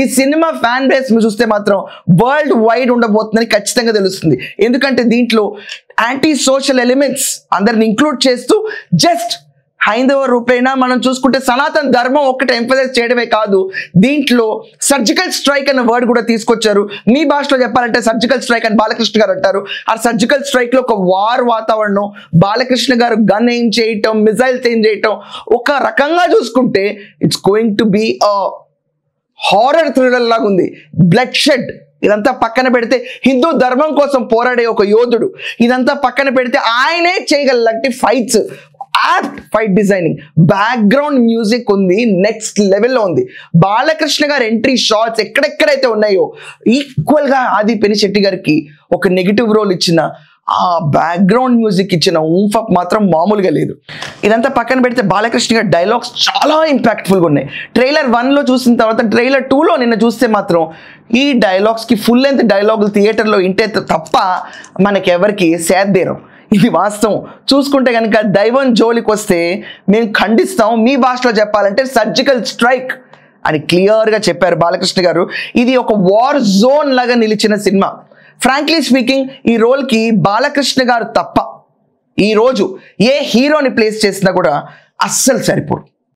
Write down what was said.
ఈ cinema fan base చూస్తే మాత్రం వరల్డ్ వైడ్ ఉండబోతుందని ఖచ్చితంగా తెలుస్తుంది. ఎందుకంటే దీంట్లో యాంటీ సోషల్ ఎలిమెంట్స్ అందరిని ఇంక్లూడ్ చేస్తూ జస్ట్ హైందవ రూపేణా మనం చూసుకుంటే సనాతన ధర్మం ఒక్కటి ఎంఫసైజ్ చేయడమే కాదు, దీంట్లో సర్జికల్ స్ట్రైక్ అనే వర్డ్ కూడా తీసుకొచ్చారు. మీ భాషలో చెప్పాలంటే సర్జికల్ స్ట్రైక్ అని బాలకృష్ణ గారు అంటారు. ఆ సర్జికల్ స్ట్రైక్ లో ఒక వార్ వాతావరణం, బాలకృష్ణ గారు గన్ ఏం చేయటం, మిజైల్స్ ఏం చేయటం, ఒక రకంగా చూసుకుంటే it's going to be a horror thriller లాగా ఉంది. బ్లడ్ షెడ్ ఇదంతా పక్కన పెడితే హిందూ ధర్మం కోసం పోరాడే ఒక యోధుడు, ఇదంతా పక్కన పెడితే ఆయనే చేయగలంటే fights, fight designing, background music ఉంది, నెక్స్ట్ లెవెల్లో ఉంది. బాలకృష్ణ గారు ఎంట్రీ షాట్స్ ఎక్కడెక్కడైతే ఉన్నాయో ఈక్వల్ గా ఆది పెనిశెట్టి గారికి ఒక నెగిటివ్ రోల్ ఇచ్చిన ఆ బ్యాక్గ్రౌండ్ మ్యూజిక్ ఇచ్చిన ఊంఫప్ మాత్రం మామూలుగా లేదు. ఇదంతా పక్కన పెడితే బాలకృష్ణ గారి డైలాగ్స్ చాలా ఇంపాక్ట్ఫుల్గా ఉన్నాయి. ట్రైలర్ 1లో చూసిన తర్వాత ట్రైలర్ 2లో నిన్న చూస్తే మాత్రం ఈ డైలాగ్స్కి ఫుల్ లెంత్ డైలాగులు థియేటర్లో వింటే తప్ప మనకెవరికి సేద్దేరం. ఇది వాస్తవం. చూసుకుంటే కనుక దైవం జోలికి వస్తే మేము ఖండిస్తాం, మీ భాషలో చెప్పాలంటే సర్జికల్ స్ట్రైక్ అని క్లియర్గా చెప్పారు బాలకృష్ణ గారు. ఇది ఒక వార్ జోన్ లాగా నిలిచిన సినిమా. ఫ్రాంక్లీ స్పీకింగ్ ఈ రోల్కి బాలకృష్ణ గారు తప్ప ఈరోజు ఏ హీరోని ప్లేస్ చేసినా కూడా అస్సలు సరిపోరు.